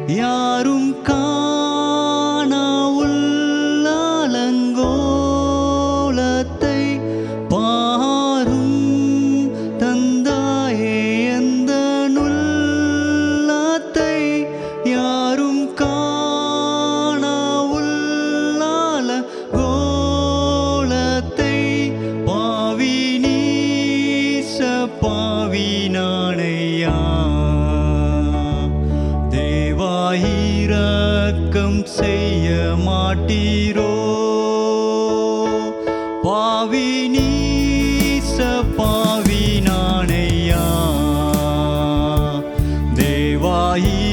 யாரும் காணா உள்ளலங்கோலத்தை பாரும் தந்தாயே அந்த நுள்ளத்தை யாரும் காணா உள்ளலங்கோலத்தை பாவி நீச பாவி நானையா இரக்கம் செய்ய மாட்டீரோ பாவி நீச பாவி நானையா தேவா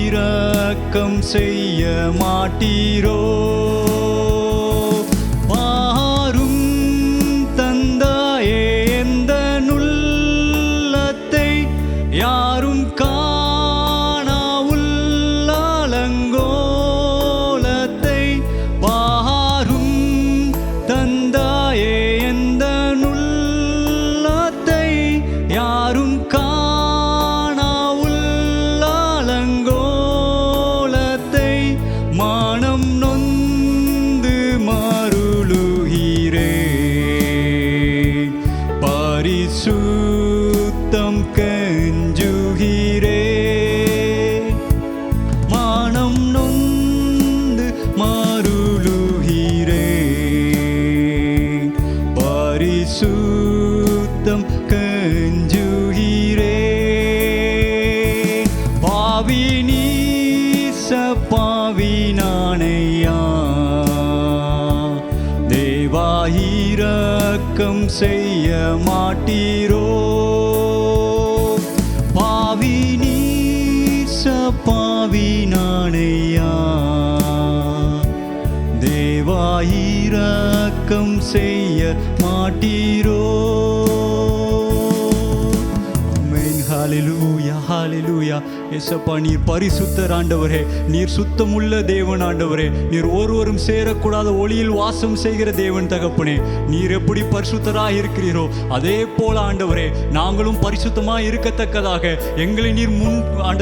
இரக்கம் செய்ய மாட்டீரோ பாரும் தந்தாயே எந்த நுள்ளத்தை யாரும் யாரும் காணா உள்ளலங்கோலத்தை மானம் நொந்து மருளுகிறேன் பரிசுத்தம் கெஞ்சுகிறேன் மானம் நொந்து மருளுகிறேன் பரிசுத்தம் பாவி நீச பாவி நானையா தேவா இரக்கம் செய்ய மாட்டீரோ பாவி நீச பாவி நானையா தேவா இரக்கம் செய்ய மாட்டீரோ ஹalleluya ஹalleluya இயேசப்பா நீர் பரிசுத்தர் ஆண்டவரே நீர் சுத்தமுள்ள தேவன் ஆண்டவரே நீர் ஒருவரும் சேரக்கூடாத ஒளியில் வாசம் செய்கிற தேவன் தகப்பனே நீர் எப்படி பரிசுத்தராக இருக்கிறீரோ அதே போல ஆண்டவரே நாங்களும் பரிசுத்தமாக இருக்கத்தக்கதாக எங்களை நீர்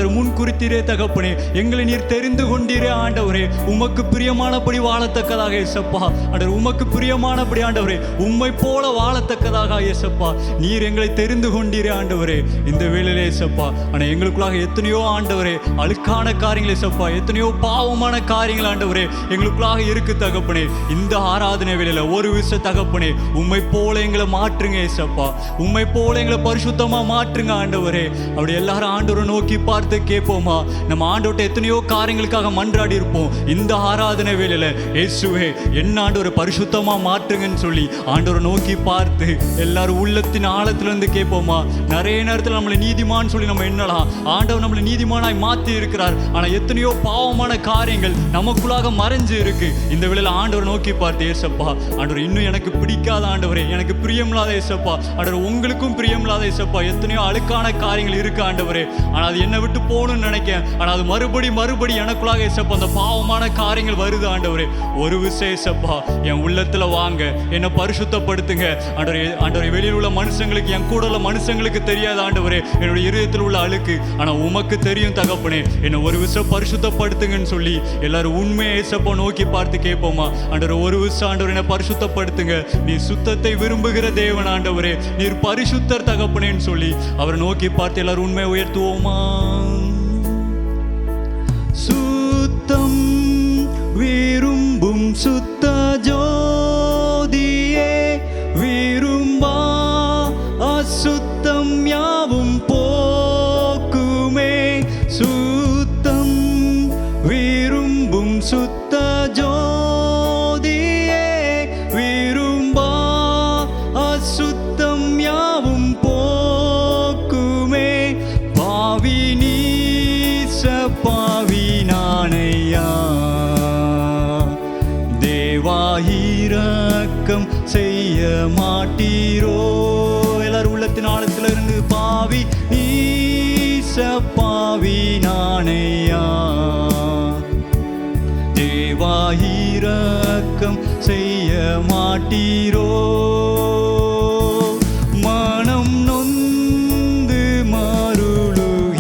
முன் குறித்தீரே தகப்பனே எங்களை நீர் தெரிந்து கொண்டீரே ஆண்டவரே உமக்கு பிரியமானபடி வாழத்தக்கதாக இயேசப்பா ஆண்டவர் உமக்கு பிரியமானபடி ஆண்டவரே உம்மை போல வாழத்தக்கதாக இயேசப்பா நீர் எங்களை தெரிந்து கொண்டீரே ஆண்டவரே இந்த வேளையிலே இயேசப்பா ஆனால் எங்களுக்குள்ளாக எத்தனையோ ஆண்டவரே அழுக்கான காரியங்கள் இயேசப்பா எத்தனையோ பாவமான காரியங்கள் ஆண்டவரே எங்களுக்குள்ளாக இருக்கு தகப்பனே இந்த ஆராதனை வேளையில ஒரு விஷய தகப்பனே உம்மை போல எங்களை மாற்றுங்க இயேசப்பா உம்மை போல எங்களை பரிசுத்தமா மாற்றுங்க ஆண்டவரே அப்படி எல்லாரும் ஆண்டவரை நோக்கி பார்த்து கேட்போமா நம்ம ஆண்டவர்கிட்ட எத்தனையோ காரியங்களுக்காக மன்றாடி இருப்போம் இந்த ஆராதனை வேளையில இயேசுவே என்ன ஆண்டவரை பரிசுத்தமா மாற்றுங்கன்னு சொல்லி ஆண்டவரை நோக்கி பார்த்து எல்லாரும் உள்ளத்தின் ஆழத்துல இருந்து கேட்போமா நிறைய நேரத்தில் நம்மளை நீதிமான் சொல்லி நம்ம என்னலாம் ஆண்டவர் நம்மளை நீதிமானாய் மாற்றி இருக்கிறார் ஆனால் எத்தனையோ பாவமான காரியங்கள் நமக்குள்ளாக மறைஞ்சு இருக்கு இந்த வேளையில ஆண்டவர் நோக்கி பார்த்து ஏசப்பா ஆண்டவர் இன்னும் எனக்கு பிடிக்காத ஆண்டவரே எனக்கு பிரியமில்லாத ஏசப்பா ஆண்டவர் உங்களுக்கும் பிரியமில்லாத ஏசப்பா எத்தனையோ அழுக்கான காரியங்கள் இருக்கு ஆண்டவரே ஆனால் அது என்னை விட்டு போகணும்னு நினைக்கிறேன் ஆனால் அது மறுபடி எனக்குள்ளாக ஏசப்பா அந்த பாவமான காரியங்கள் வருது ஆண்டவரே ஒரு விஷயம் ஏசப்பா என் உள்ளத்துல வாங்க என்னை பரிசுத்தப்படுத்துங்க ஆண்டவரே வெளியில் உள்ள மனுஷங்களுக்கு என் கூட உள்ள மனுஷங்களுக்கு தெரியாத ஆண்டவரே என்னுடைய இருதயத்தில் உள்ள அழுக்கு ஆனால் உமக்கு தெரியும் தகப்பனே என்னை ஒரு விஷயம் பரிசுத்தப்படுத்துங்கன்னு சொல்லி எல்லாரும் உண்மையை ஏசப்பா நோக்கி பார்த்து கேட்போமா ஆண்டவர் ஒரு விஷயம் ஆண்டவர் என்னை பரிசுத்தப்படுத்துங்க நீ சுத்தத்தை விரும்புகிற தேவன் ஆண்டவரே நீர் பரிசுத்தர் தகப்பனேன்னு சொல்லி அவரை நோக்கி பார்த்து எல்லாரும் உண்மையை உயர்த்துவோமா சுத்தம் விரும்பும் சுத்த ஜோதியே விரும்பா அசுத்தம் யாவும் போக்குமே சுத்தம் விரும்பும் சுத்த ஜோதியே விரும்பா அசுத்தம் யாவும் போக்குமே பாவி நீச பாவி நானையா தேவா இரக்கம் செய்ய மாட்டீரோ எல்லாரும் உள்ளத்தின் ஆழத்தில் இருந்து பாவி நீச பாவி நானையா தேவா இரக்கம் செய்ய மாட்டீரோ மனம் நொந்து மருளுகிறேன்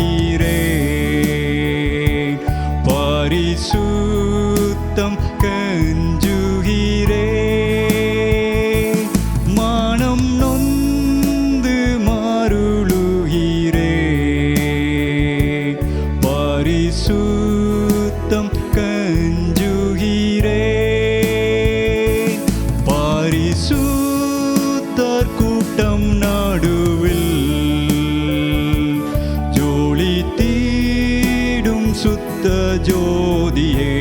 பரிசுத்த ஜோதியே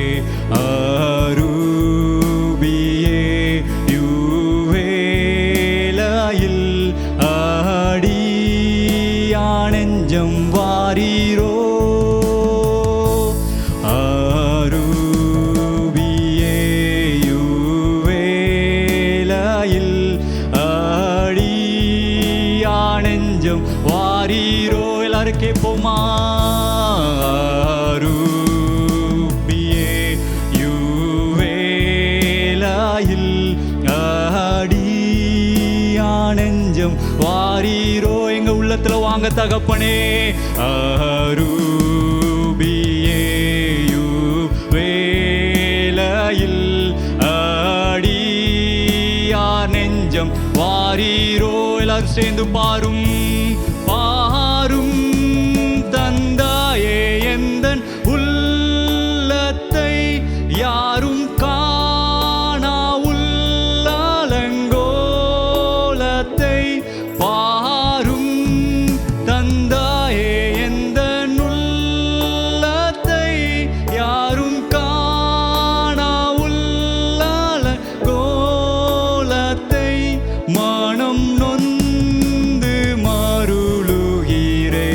அரூபியே யுவேளையில் ஆடியானெஞ்சம் வாரீரோ அரூபியே யுவேளையில் ஆடியானெஞ்சம் வாரீரோ. எல்லாரும் கேட்போமா? அரூபியே யுவேளையில் ஆடியானெஞ்சம் வாரீரோ. எங்க உள்ளத்துல வாங்க தகப்பனே. அரூபியே யுவேளையில் ஆடியானெஞ்சம் வாரீரோ. எல்லாரும் சேர்ந்து பாரும் பாரும் தந்தாயே எந்தன் உள்ளத்தை யாரும் காணா உள்ளாலங்கோலத்தை பாரும் தந்தாயே எந்தன் உள்ளத்தை யாரும் காணா உள்ளாலங்கோலத்தை மனம் நொந்து மருளுகிறே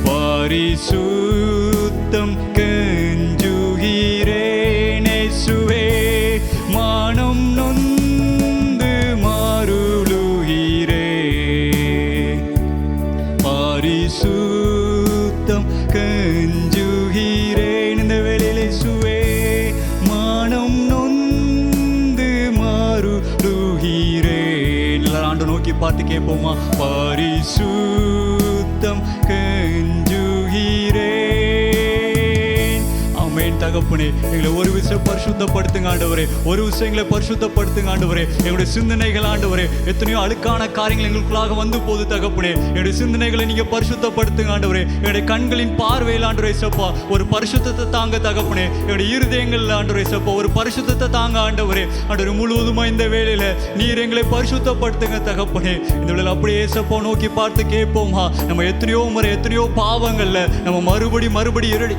பரிசுத்தம் கெஞ்சுகிறேன் இயேசுவே மனம் நொந்து மருளுகிறே பரிசுத்தம் கெஞ்சுகிறேன் இந்த வேளையில் இயேசுவே மனம் நொந்து மருளுகிறேன். எல்லாரும் ஆண்டு நோக்கி பார்த்து கேட்போமா? பரிசுத்தம் கெஞ்சுகிறேன். ஆமென் தகப்பனே. எங்களை ஒரு விஷயம் பரிசுத்தப்படுத்துங்க ஆண்டவரே. ஒரு விஷயம் எங்களை பரிசுத்தப்படுத்துங்க ஆண்டவரே. எங்களுடைய சிந்தனைகள் ஆண்டவரே எத்தனையோ அழுக்கான காரியங்கள் எங்களுக்குள்ளாக வந்து போது தகப்பனே. என்னுடைய சிந்தனைகளை நீங்க பரிசுத்தப்படுத்துங்க ஆண்டவரே. என்னுடைய கண்களின் பார்வையில் ஆண்டவரே சப்பா ஒரு பரிசுத்தத்தை தாங்க தகப்பனே. என்னுடைய இருதயங்கள் ஆண்டவரே சப்பா ஒரு பரிசுத்தத்தை தாங்க ஆண்டவரே. ஆண்டவரே முழுவதுமா இந்த வேளையில நீர் எங்களை பரிசுத்தப்படுத்துங்க தகப்பனே. இந்த வேளையில அப்படியே சப்பா நோக்கி பார்த்து கேட்போமா? நம்ம எத்தனையோ முறை எத்தனையோ பாவங்கள்ல நம்ம மறுபடி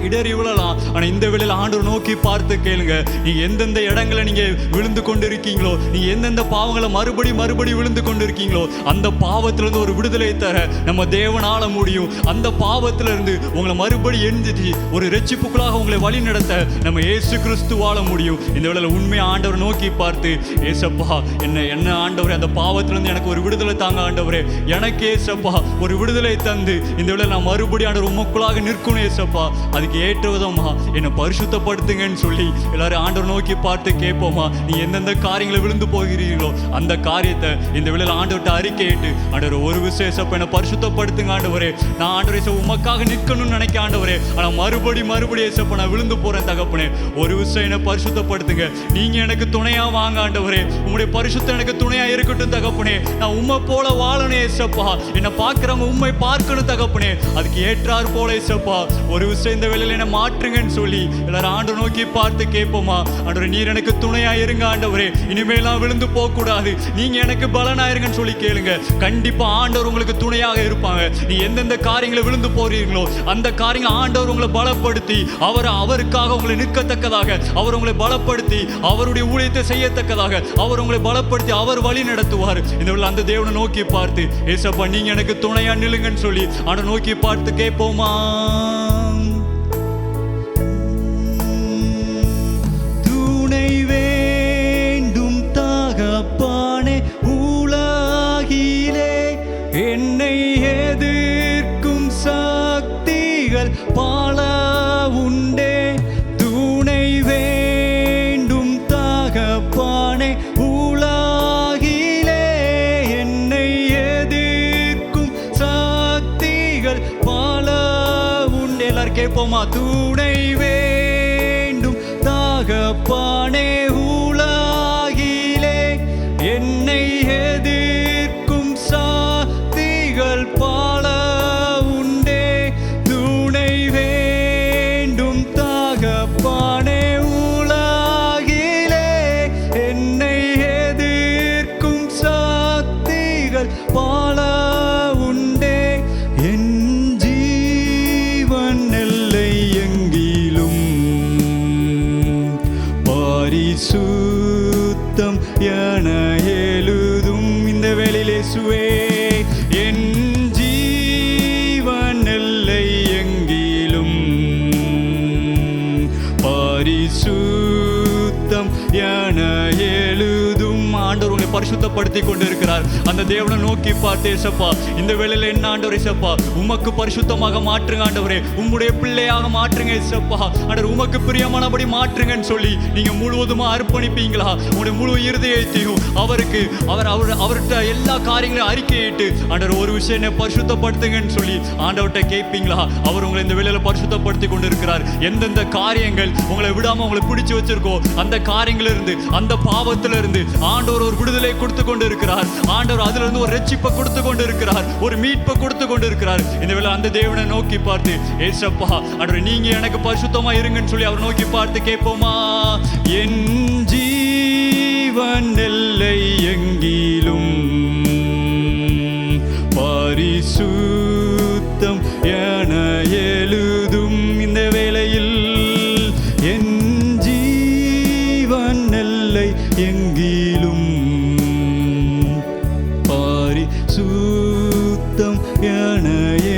இடறி விழலாம். ஆனா இந்த வேளையில ஆண்டவர் நோக்கி பார்த்து கேளுங்க. நீங்க எந்தெந்த இடங்களை நீங்க விழுந்து கொண்டு இருக்கீங்களோ, நீங்க எந்தெந்த பாவங்களை மறுபடி விழுந்து கொண்டு இருக்கீங்களோ அந்த பாவத்திலிருந்து ஒரு விடுதலை தர நம்ம தேவனால முடியும். அந்த பாவத்திலிருந்து உங்களை மறுபடி எழுந்துச்சு ஒரு இரட்சிப்புக்குள்ளாக உங்களை வழி நடத்த நம்ம இயேசு கிறிஸ்துவால முடியும். இந்த வேளையில உண்மையா ஆண்டவர் நோக்கி பார்த்து ஏசப்பா என்ன ஆண்டவரே அந்த பாவத்திலிருந்து எனக்கு ஒரு விடுதலை தாங்க ஆண்டவரே. எனக்கு ஏசப்பா ஒரு விடுதலை தந்து இந்த வேளையில நான் மறுபடியும் ஆண்டவர் உமக்குள்ளாக நிற்கணும் ஏசப்பா. அதுக்கு ஏற்ற விதமா என்னை பரிசுத்தப்படுத்துங்கன்னு சொல்லி எல்லாரும் ஆண்டவர் நோக்கி பார்த்து கேட்போமா? நீ எந்தெந்த காரியங்களை விழுந்து போகிறீர்களோ அந்த காரியத்தை இந்த வேளையில ஆண்டவர்கிட்ட அறிக்கையிட்டு ஆண்டவர் ஒரு விசேஷப்ப என்னை பரிசுத்தப்படுத்துங்க ஆண்டவரே. நான் ஆண்டவரே உமக்காக நிற்கணும்னு நினைக்க ஆண்டவரே. ஆனா மறுபடி ஏசப்ப நான் விழுந்து போறேன் தகப்பனே. ஒரு விஷயம் என்னை பரிசுத்தப்படுத்துங்க. நீங்க எனக்கு துணையா வாங்க ஆண்டவரே. உங்களுடைய பரிசுத்தம் எனக்கு துணையா இருக்கட்டும் தகப்பனே. நான் உம்மை போல வாழணும் ஏசப்பா. என்னை பார்க்கிறவங்க உண்மை பார்க்கணும் தகப்பனே. அதுக்கு ஏற்றார் போல ஏசப்பா ஒரு விஷயம் இந்த வேளையில என்னை மாற்றுங்கன்னு சொல்லி எல்லாரும் ஆண்டவர் நோக்கி பார்த்து கேட்போமா? ஆண்டவரே நீர் எனக்கு துணையா இருங்க ஆண்டவரே. இனிமேலாம் விழுந்து போக கூடாது. நீங்க எனக்கு பலனாயிருங்கன்னு சொல்லி கேளுங்க. கண்டிப்பா ஆண்டவர் உங்களுக்கு துணையாக இருப்பாங்க. நீ எந்தெந்த காரியங்களை விழுந்து போறீங்களோ அந்த காரியங்களை ஆண்டவர் உங்களை பலப்படுத்தி அவருக்காக உங்களை நிற்கத்தக்கதாக அவர் உங்களை பலப்படுத்தி அவருடைய ஊழியத்தை செய்யத்தக்கதாக அவர் உங்களை பலப்படுத்தி அவர் வழி நடத்துவார். இந்த அந்த தேவனை நோக்கி பார்த்து ஏசப்பா நீங்க எனக்கு துணையா நில்லுங்கன்னு சொல்லி ஆண்டவர் நோக்கி பார்த்து கேட்போமா? துணை வேண்டும் தகப்பனே உலகிலே என்னை எதிர்க்கும் சக்திகள் பல உண்டே. துணை வேண்டும் தகப்பனே உலகிலே என்னை எதிர்க்கும் சக்திகள் பல உண்டே. எல்லாரும் கேட்போமா? துணை வேண்டும் தகப்பனே உலகிலே என்னை எதிர்க்கும் சக்திகள் பல உண்டே. துணை வேண்டும் தகப்பனே உலகிலே என்னை எதிர்க்கும் சக்திகள் பல உண்டே. என் ஜீவன் பரிசுத்தப்படுத்தி கொண்டு இருக்கிறார். அந்த தேவனை நோக்கி பார்த்து ஏசப்பா இந்த வேளையில என்ன ஆண்டவரே ஏசப்பா உமக்கு பரிசுத்தமாக மாற்றுங்க ஆண்டவரே, உம்முடைய பிள்ளையாக மாற்றுங்க ஏசப்பா ஆண்டவர், உமக்கு பிரியமானபடி மாற்றுங்கன்னு சொல்லி நீங்க முழுவதுமா அர்ப்பணிப்பீங்களா? உங்களுடைய முழு இருதயத்தையும் அவருக்கு அவர்கிட்ட எல்லா காரியங்களையும் அறிக்கையிட்டு ஆண்டவர் ஒரு விஷயம் என்ன பரிசுத்தப்படுத்துங்கன்னு சொல்லி ஆண்டவர்கிட்ட கேட்பீங்களா? அவர் உங்களை இந்த வேளையில பரிசுத்தப்படுத்தி கொண்டு இருக்கிறார். எந்தெந்த காரியங்கள் உங்களை விடாம உங்களை பிடிச்சு வச்சிருக்கோ அந்த காரியங்கள் இருந்து, அந்த பாவத்தில இருந்து ஆண்டவர் ஒரு விடுதலை கொடுத்து கொண்டு இருக்கிறார். ஆண்டவர் அதுல இருந்து ஒரு ரட்சிப்பை கொடுத்து கொண்டு இருக்கிறார், ஒரு மீட்பை கொடுத்து கொண்டு இருக்கிறார். இந்த வேளை அந்த தேவனை நோக்கி பார்த்து ஏசப்பா ஆண்டவர் நீங்க எனக்கு பரிசுத்தமா இருங்கன்னு சொல்லி அவர் நோக்கி பார்த்து கேட்போமா? என் ஜீவன் எல்லை எங்கிலும் பரிசுத்தம் என எழுதும். இந்த வேளையில் என் ஜீவன் எல்லை எங்கிலும் பரிசுத்தம் என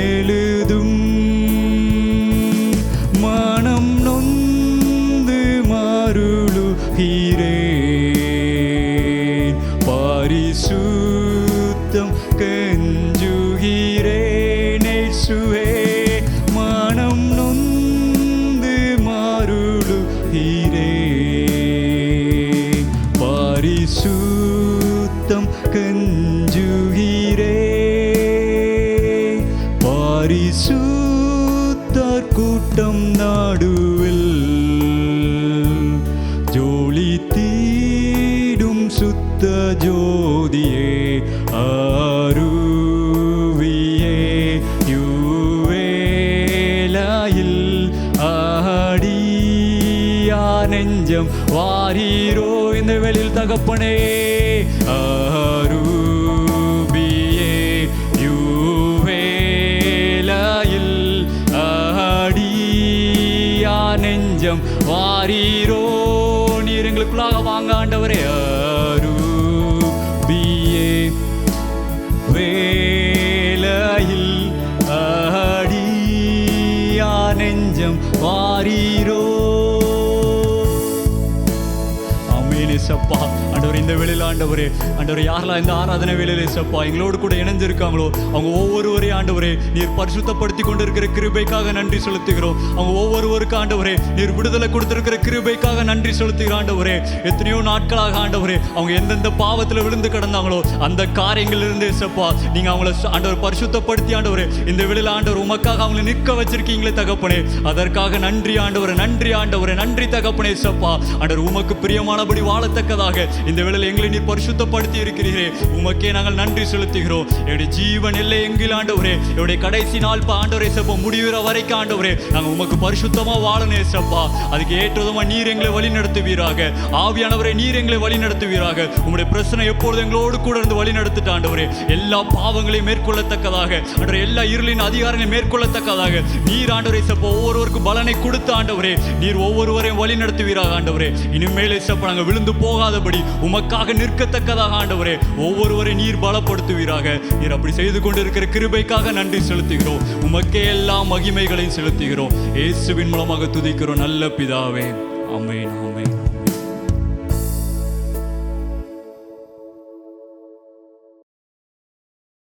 எழுதும். மனம் நொந்து மாறுகிறேன், பரிசுத்தம் கெஞ்சுகிறேன் இயேசுவே. மனம் நொந்து மாறுகிறேன், பரிசுத்தம் கெஞ்சுகிறேன். பரிசுத்தர் கூட்டம் நடுவில் ஜோலி தீடும் சுத்த ஜோதியே அருவியே யுவேலாயில் ஆடியா நெஞ்சம் வாரீரோ. இந்த வேளையில் தகப்பனே அருவியே யுவேலாயில் ஆடியா நெஞ்சம் வாரீரோ. நீர் எங்களுக்குள்ளாக வாங்க ஆண்டவரே. அருவியே வேலையில் ஆடியா நெஞ்சம் வாரீரோ. ஏசப்பா ஆண்டவர் இந்த வேளையில் ஆண்டவரே ஆண்டவரே யாரெல்லாம் இந்த ஆராதனை வேளையில் ஏசப்பா எங்களோடு கூட இணைஞ்சிருக்காங்களோ அவங்க ஒவ்வொருவரையும் ஆண்டவரே நீர் பரிசுத்தப்படுத்தி கொண்டிருக்கிற கிருபைக்காக நன்றி செலுத்துகிறோம். அவங்க ஒவ்வொருவருக்கு ஆண்டவரே நீர் விடுதலை கொடுத்திருக்கிற கிருபைக்காக நன்றி செலுத்துகிற ஆண்டவரே. எத்தனையோ நாட்களாக ஆண்டவரே அவங்க எந்தெந்த பாவத்தில் விழுந்து கிடந்தாங்களோ அந்த காரியங்கள் இருந்து ஏசப்பா நீங்க அவங்கள ஆண்டவர் பரிசுத்தப்படுத்தி ஆண்டவரே இந்த வேளையில் ஆண்டவர் உமக்காக அவங்களை நிற்க வச்சிருக்கீங்களே தகப்பனே. அதற்காக நன்றி ஆண்டவரே, நன்றி ஆண்டவரே, நன்றி தகப்பனே ஏசப்பா. ஆண்டவர் உமக்கு பிரியமானபடி வாழத்தக்கதாக இந்த வேளையில் எங்களை நீர் பரிசுத்தப்படுத்தி இருக்கிறீரே, உமக்கே நாங்கள் நன்றி செலுத்துகிறோம். என்னுடைய ஜீவன் எல்லை எங்கில் ஆண்டவரே, என்னுடைய கடைசி நாள் ஆண்டவரே ஏசப்பா முடிகிற வரைக்கும் ஆண்டவரே நாங்கள் உமக்கு பரிசுத்தமா வாழணும் ஏசப்பா. அதுக்கு ஏற்றதுமா நீர் எங்களை வழி நடத்துவீராக. ஆவியானவரை நீர் எங்களை வழி நடத்துவீராக. உங்களுடைய பிரச்சனை எப்பொழுது எங்களோடு கூட இருந்து வழி நடத்திட்டு ஆண்டவரே எல்லா பாவங்களையும் மேற்கொள்ளத்தக்கதாக ஆண்டவரே எல்லா இருளின் அதிகாரங்களையும் மேற்கொள்ளத்தக்கதாக நீர் ஆண்டவரே ஏசப்பா ஒவ்வொருவருக்கு பலனை கொடுத்து ஆண்டவரே நீர் ஒவ்வொருவரையும் வழி நடத்துவீராக ஆண்டவரே. இனிமேல் ஏசப்பா நாங்கள் விழுந்து போகாதபடி உமக்காக நிற்கத்தக்கதாக ஆண்டவரே ஒவ்வொருவரை நீர் பலப்படுத்துவீராக. நீர் அப்படி செய்து கொண்டிருக்கிற கிருபைக்காக நன்றி செலுத்துகிறோம். உமக்கே எல்லா மகிமைகளையும் செலுத்துகிறோம். இயேசுவின் மூலமாக துதிக்கிறோம் நல்ல பிதாவே. ஆமென், ஆமென்.